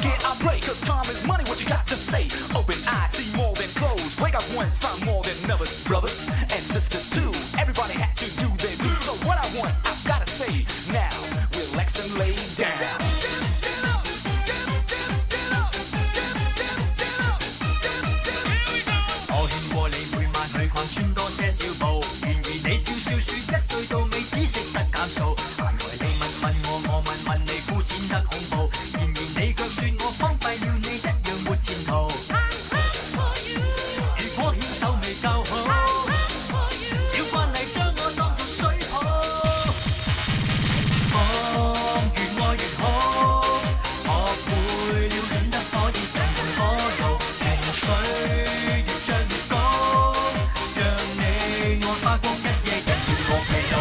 Get I pray, cause time is money, what you got to say? Open eyes, see more than clothes. Wake up once, find more than others. Brothers and sisters too. Everybody had to do their due. So what I want, I've gotta say. Now, relax and lay down.我勸過你每晚去逛穿多些少步，然而你笑笑說一句到尾只識得減數。閒來你問我，我問你，膚淺得恐怖。然而你卻說我荒廢了，你一樣沒前途。如果牽手未夠好，照慣例將我當作水泡。情況越愛越好，學會了戀得可以人人可渡，情緒越漲越高，讓你我花光一夜，人如無期。